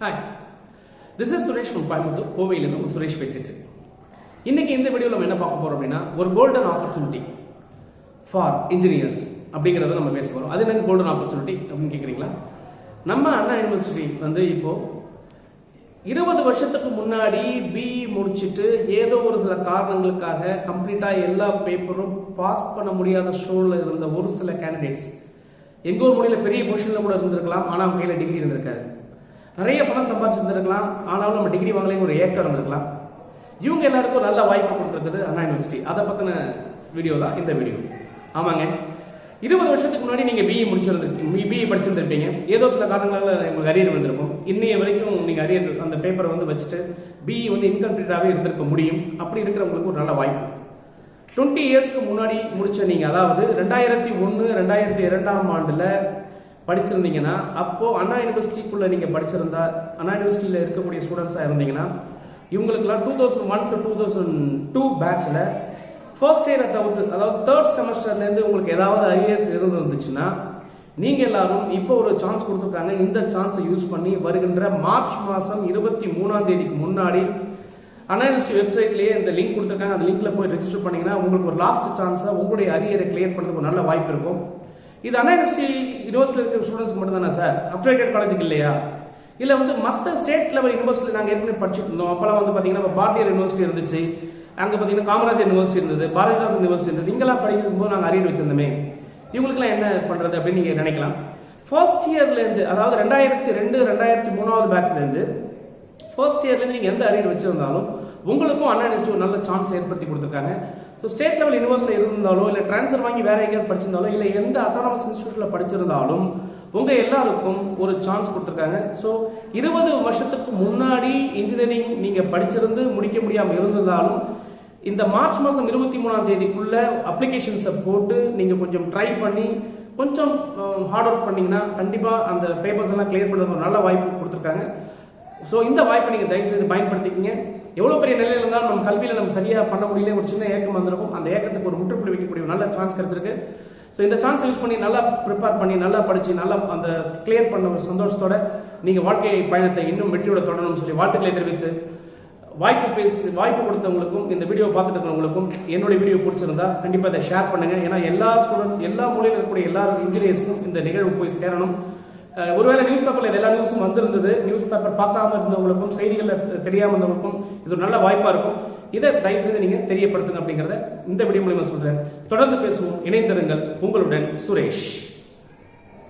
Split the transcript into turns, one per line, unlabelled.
Hi, this is Suresh from Coimbatore, கோவையிலிருந்து சுரேஷ் பேசிட்டு. இன்னைக்கு இந்த வீடியோவில் நம்ம என்ன பார்க்க போறோம் அப்படின்னா ஒரு கோல்டன் ஆப்பர்ச்சுனிட்டி ஃபார் இன்ஜினியர்ஸ் அப்படிங்கிறத நம்ம பேச போறோம். அது என்ன கோல்டன் ஆப்பர்ச்சுனிட்டி அப்படின்னு கேட்குறீங்களா? நம்ம அண்ணா யூனிவர்சிட்டி வந்து இப்போ 20 வருஷத்துக்கு முன்னாடி பிஇ முடிச்சுட்டு ஏதோ ஒரு சில காரணங்களுக்காக கம்ப்ளீட்டாக எல்லா பேப்பரும் பாஸ் பண்ண முடியாத சூழலில் இருந்த ஒரு சில கேண்டிடேட்ஸ் எங்கோ ஒரு மொழியில் பெரிய பொசிஷனில் கூட இருந்திருக்கலாம், ஆனால் அவங்க கையில் டிகிரி இருந்திருக்காரு. நிறைய பணம் சம்பாதிச்சிருந்திருக்கலாம், ஆனாலும் நம்ம டிகிரி வாங்கலே ஒரு ஏக்கம் இருந்திருக்கலாம். இவங்க எல்லாருக்கும் நல்ல வாய்ப்பு கொடுத்துருக்குது அண்ணா யூனிவர்சிட்டி. அதை பற்றின வீடியோ தான் இந்த வீடியோ. ஆமாங்க, 20 வருஷத்துக்கு முன்னாடி நீங்கள் பிஇ படிச்சிருந்திருப்பீங்க. ஏதோ சில காரணங்களால் உங்களுக்கு அரியர் வந்திருக்கும். இன்னைய வரைக்கும் நீங்கள் அரியர் அந்த பேப்பரை வந்து வச்சுட்டு பிஇ வந்து இன்கம்ப்ளீட்டாகவே இருந்திருக்க முடியும். அப்படி இருக்கிறவங்களுக்கு ஒரு நல்ல வாய்ப்பு. 20 இயர்ஸ்க்கு முன்னாடி முடிச்ச நீங்கள், அதாவது 2001, 2002ஆம் ஆண்டில் படிச்சிருந்தீங்கன்னா, அப்போ அண்ணா யூனிவர்சிட்டிக்குள்ள நீங்க படிச்சிருந்தா, அண்ணா யூனிவர்சிட்டியில இருக்கக்கூடிய ஸ்டூடெண்ட்ஸா இருந்தீங்கன்னா, இவங்களுக்குலாம் 2001 to 2002 பேட்ச்ல ஃபர்ஸ்ட் இயரை தவிர்த்து, அதாவது தேர்ட் செமஸ்டர்ல இருந்து உங்களுக்கு ஏதாவது அரியர்ஸ் இருந்துச்சுன்னா, நீங்க எல்லாரும் இப்போ ஒரு சான்ஸ் கொடுத்துருக்காங்க. இந்த சான்ஸை யூஸ் பண்ணி வருகின்ற மார்ச் மாசம் 23ஆம் தேதிக்கு முன்னாடி அண்ணா யூனிவர்சிட்டி வெப்சைட்லேயே இந்த லிங்க் கொடுத்துருக்காங்க. அந்த லிங்க்ல போய் ரெஜிஸ்டர் பண்ணீங்கன்னா உங்களுக்கு ஒரு லாஸ்ட் சான்ஸா உங்களுடைய அரியரை கிளியர் பண்ணுறதுக்கு ஒரு நல்ல வாய்ப்பு இருக்கும். இது அண்ணா யூனிவர்சிட்டியில் இருக்கிற ஸ்டூடெண்ட்ஸ்க்கு மட்டும் தானே சார்? அஃபிலியேட்டட் காலேஜுக்கு இல்லையா? இல்லை வந்து மற்ற ஸ்டேட் லெவல் யூனிவர்சிட்டியில் நாங்கள் ஏற்கனவே படிச்சுட்டு இருந்தோம். அப்போலாம் வந்து பார்த்தீங்கன்னா பாரதியார் யூனிவர்சிட்டி இருந்துச்சு, அங்கே பார்த்தீங்கன்னா காமராஜர் யூனிவர்சிட்டி இருந்தது, பாரதிதாசன் யூனிவர்சிட்டி இருந்தது. இங்கெல்லாம் படிக்கும்போது நாங்கள் அரியர் வச்சிருந்தோமே, இவங்களுக்குலாம் என்ன பண்ணுறது அப்படின்னு நீங்கள் நினைக்கலாம். ஃபர்ஸ்ட் இயர்லேருந்து, அதாவது 2002, 2003ஆவது பேட்ச்லேருந்து ஃபர்ஸ்ட் இயர்லேருந்து நீங்கள் எந்த அரியர் வச்சிருந்தாலும் உங்களுக்கும் அண்ணா யூனிவர்சிட்டி ஒரு நல்ல சான்ஸ் ஏற்படுத்தி கொடுத்துருக்காங்க. ஸோ ஸ்டேட் லெவல் யூனிவர்சிட்டியில் இருந்தாலோ, இல்லை ட்ரான்ஸ்ஃபர் வாங்கி வேற எங்கேயாவது படிச்சிருந்தாலும், இல்லை எந்த அட்டானமஸ் இன்ஸ்டியூட்டில் படிச்சிருந்தாலும் உங்கள் எல்லாருக்கும் ஒரு சான்ஸ் கொடுத்துருக்காங்க. ஸோ 20 வருஷத்துக்கு முன்னாடி இன்ஜினியரிங் நீங்கள் படிச்சிருந்து முடிக்க முடியாமல் இருந்திருந்தாலும், இந்த மார்ச் மாதம் 23ஆம் தேதிக்குள்ள அப்ளிகேஷன்ஸை போட்டு நீங்கள் கொஞ்சம் ட்ரை பண்ணி கொஞ்சம் ஹார்ட் ஒர்க் பண்ணிங்கன்னா கண்டிப்பாக அந்த பேப்பர்ஸ் எல்லாம் கிளியர் பண்ணுறது ஒரு நல்ல வாய்ப்பு கொடுத்துருக்காங்க. ஸோ இந்த வாய்ப்பை நீங்கள் தயவு செய்து பயன்படுத்திக்கிங்க. எவ்வளோ பெரிய நிலையில் இருந்தாலும் நம்ம கல்வியில் நம்ம சரியாக பண்ண முடியல, ஒரு சின்ன ஏக்கம் வந்திருக்கும். அந்த ஏக்கத்துக்கு ஒரு முற்றுப்புள்ளி வைக்கக்கூடிய நல்ல சான்ஸ் கிடைச்சிருக்கு. ஸோ இந்த சான்ஸ் யூஸ் பண்ணி நல்லா ப்ரிப்பேர் பண்ணி நல்லா படித்து நல்லா அந்த கிளியர் பண்ண ஒரு சந்தோஷத்தோட நீங்கள் வாழ்க்கை பயணத்தை இன்னும் வெற்றியோட தொடரணும்னு சொல்லி வாழ்த்துக்களை தெரிவித்து, வாய்ப்பு கொடுத்தவங்களுக்கும் இந்த வீடியோ பார்த்துட்டு இருக்கிறவங்களுக்கும் என்னுடைய வீடியோ பிடிச்சிருந்தா கண்டிப்பாக இதை ஷேர் பண்ணுங்க. ஏன்னா எல்லா ஸ்டூடெண்ட்ஸ், எல்லா மூலையில் இருக்கக்கூடிய எல்லா இன்ஜினியர்ஸ்க்கும் இந்த நிகழ்வு போய் சேரணும். ஒருவேளை நியூஸ் பேப்பர்ல எல்லா நியூஸும் வந்திருந்தது, நியூஸ் பேப்பர் பார்க்காம இருந்தவங்களுக்கும் செய்திகள் தெரியாம இருந்தவங்களுக்கும் இது ஒரு நல்ல வாய்ப்பா இருக்கும். இதை தயவு செய்து நீங்க தெரியப்படுத்துங்க அப்படிங்கறத இந்த வீடியோ மூலமா சொல்றேன். தொடர்ந்து பேசுவோம், இணைந்திருங்கள். உங்களுடன் சுரேஷ்.